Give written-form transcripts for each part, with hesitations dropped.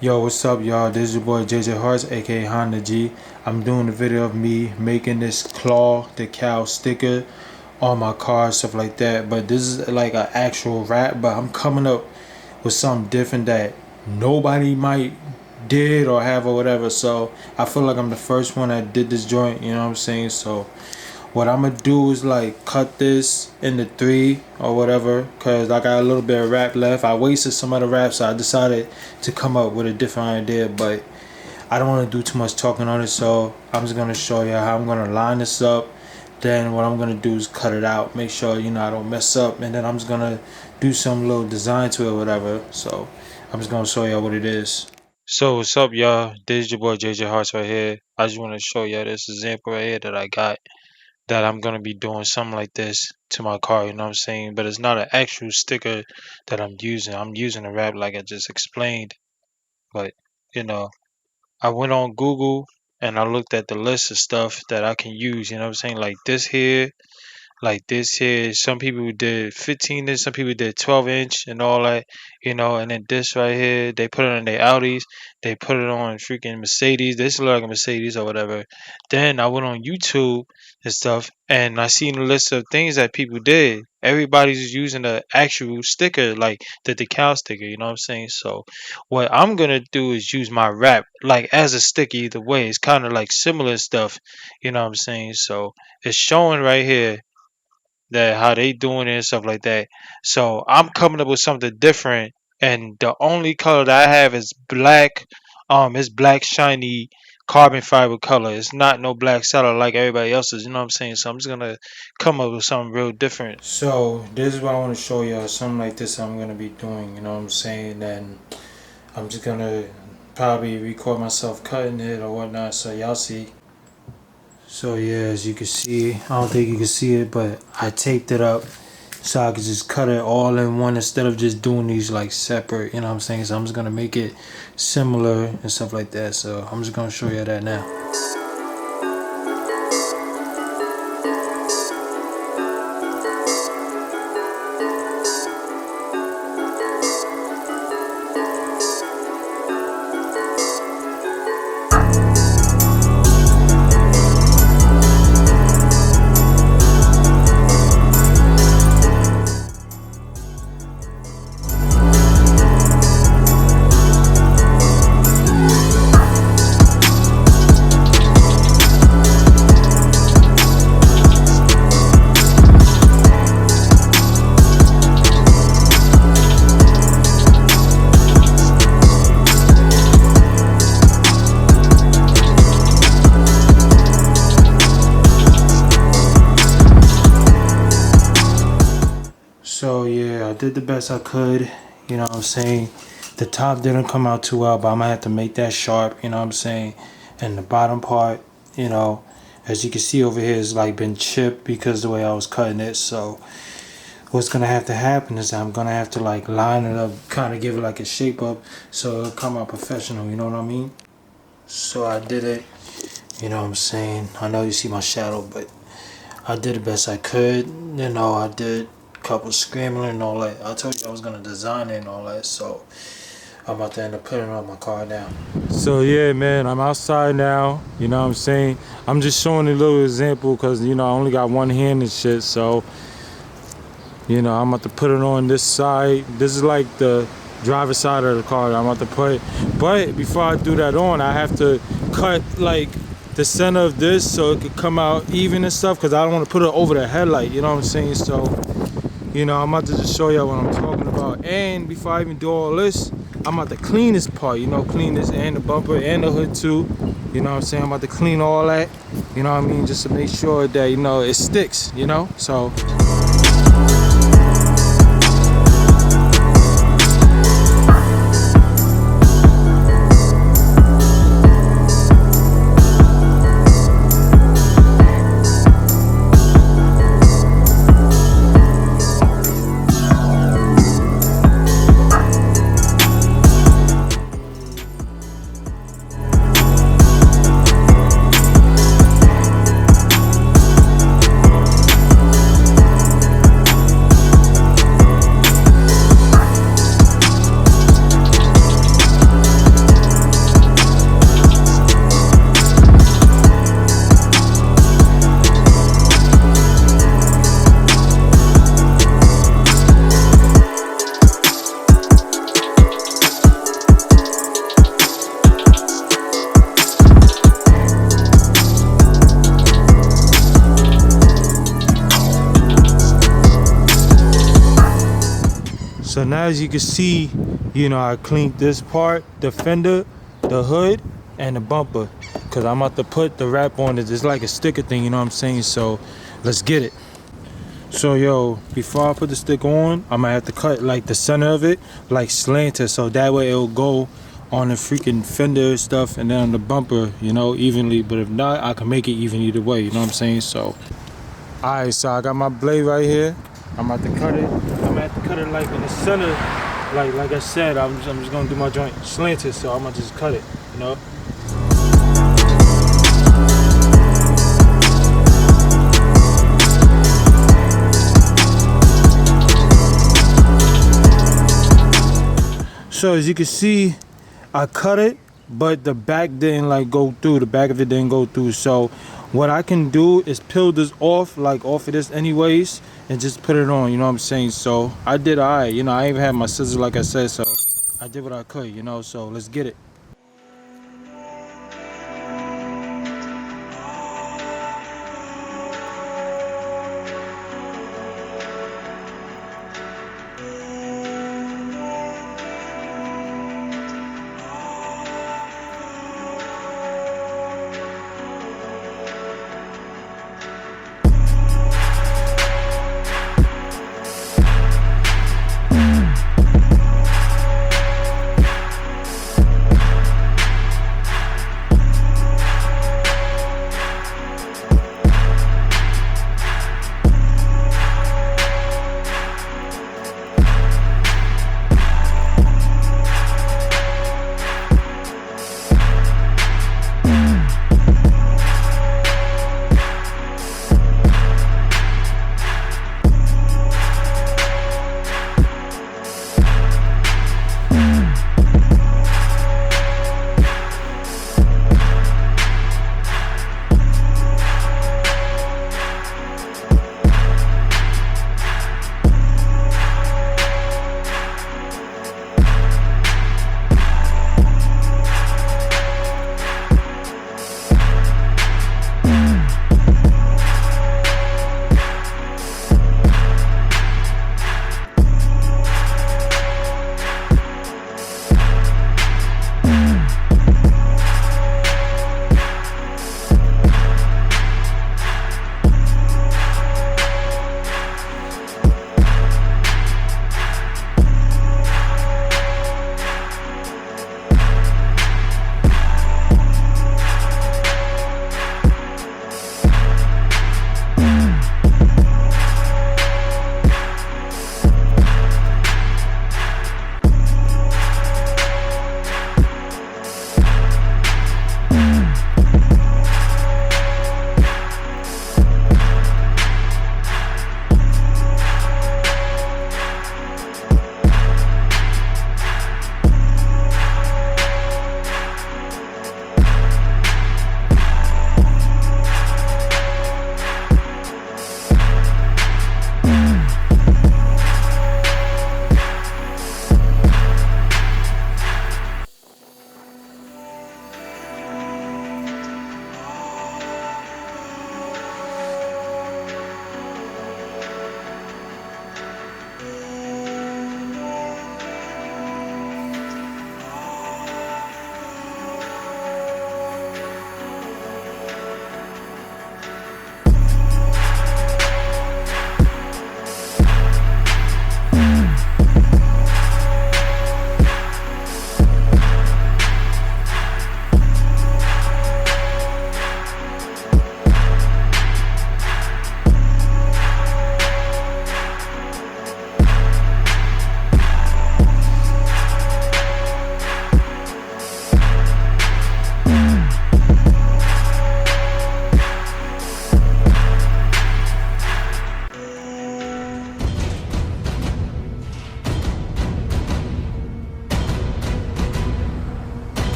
Yo, what's up, y'all? This is your boy JJ Hearts, aka Honda G. I'm doing a video of me making this claw decal sticker on my car, stuff like that. But this is like an actual wrap, but I'm coming up with something different that nobody might did or have or whatever. So I feel like I'm the first one that did this joint, you know what I'm saying? So what I'm gonna do is like cut this into three or whatever, cause I got a little bit of wrap left. I wasted some of the wrap, so I decided to come up with a different idea. But I don't want to do too much talking on it, so I'm just gonna show you how I'm gonna line this up. Then what I'm gonna do is cut it out, make sure I don't mess up, and then I'm just gonna do some little design to it, or whatever. So I'm just gonna show y'all what it is. So what's up, y'all? This is your boy JJ Hearts right here. I just want to show y'all this example right here that I got, that I'm gonna be doing something like this to my car, you know what I'm saying? But it's not an actual sticker that I'm using. I'm using a wrap like I just explained. But you know, I went on Google and I looked at the list of stuff that I can use, you know what I'm saying? Like this here, some people did 15 inch, some people did 12 inch and all that, and then this right here, they put it on their Audis, they put it on freaking Mercedes. This look like a Mercedes or whatever. Then I went on YouTube and stuff, and I seen a list of things that people did. Everybody's using the actual sticker, like the decal sticker, you know what I'm saying? So what I'm gonna do is use my wrap like as a sticker either way. It's kind of like similar stuff, you know what I'm saying? So it's showing right here that how they doing it and stuff like that. So I'm coming up with something different, and the only color that I have is black. It's black shiny carbon fiber color. It's not no black solid like everybody else's. You know what I'm saying? So I'm just gonna come up with something real different. So this is what I want to show y'all. Something like this I'm gonna be doing. You know what I'm saying? And I'm just gonna probably record myself cutting it or whatnot, so y'all see. So yeah, as you can see, I don't think you can see it, but I taped it up so I could just cut it all in one instead of just doing these like separate, you know what I'm saying? So I'm just gonna make it similar and stuff like that. So I'm just gonna show you that now. So yeah, I did the best I could, you know what I'm saying? The top didn't come out too well, but I'm gonna have to make that sharp, you know what I'm saying? And the bottom part, as you can see over here, is like been chipped because the way I was cutting it. So what's gonna have to happen is I'm gonna have to like line it up, kind of give it like a shape up so it'll come out professional, you know what I mean? So I did it, you know what I'm saying? I know you see my shadow, but I did the best I could. I did a couple scrambling and all that. I told you I was gonna design it and all that, so I'm about to end up putting it on my car now. So yeah, man, I'm outside now. You know what I'm saying? I'm just showing a little example because I only got one hand and shit. So I'm about to put it on this side. This is like the driver's side of the car that I'm about to put. But before I do that on, I have to cut like the center of this so it could come out even and stuff, because I don't want to put it over the headlight, you know what I'm saying? So I'm about to just show y'all what I'm talking about. And before I even do all this, I'm about to clean this part, clean this and the bumper and the hood too, you know what I'm saying? I'm about to clean all that, you know what I mean, just to make sure that it sticks, so So now as you can see, you know, I cleaned this part, the fender, the hood, and the bumper, because I'm about to put the wrap on it. It's like a sticker thing, you know what I'm saying? So let's get it. So yo, before I put the sticker on, I'm gonna have to cut like the center of it like slanted, so that way it'll go on the freaking fender stuff and then on the bumper, you know, evenly. But if not, I can make it even either way, you know what I'm saying? So alright, so I got my blade right here. I'm about to cut it. I'm gonna have to cut it like in the center, like I said. I'm just gonna do my joint slanted, so I'm gonna just cut it, you know. So as you can see, I cut it, but the back didn't like go through. The back of it didn't go through. So what I can do is peel this off, like off of this anyways, and just put it on, you know what I'm saying? So I did alright, you know, I even had my scissors like I said, so I did what I could, you know, so let's get it.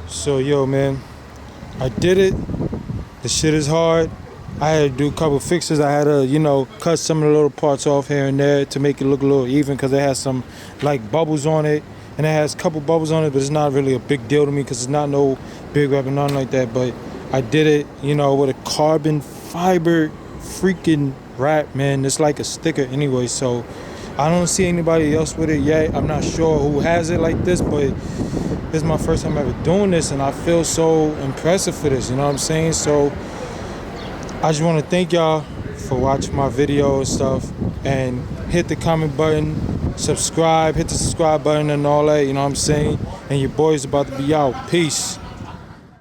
So yo man, I did it. The shit is hard. I had to do a couple fixes. I had to, you know, cut some of the little parts off here and there to make it look a little even, because it has some like bubbles on it, and it has a couple bubbles on it, but it's not really a big deal to me because it's not no big rub or nothing like that. But I did it, you know, with a carbon fiber freaking wrap, man. It's like a sticker anyway, so I don't see anybody else with it yet. I'm not sure who has it like this, but this is my first time ever doing this, and I feel so impressive for this, you know what I'm saying? So I just want to thank y'all for watching my video and stuff, and hit the comment button, subscribe, hit the subscribe button and all that, you know what I'm saying? And your boy's about to be out. Peace.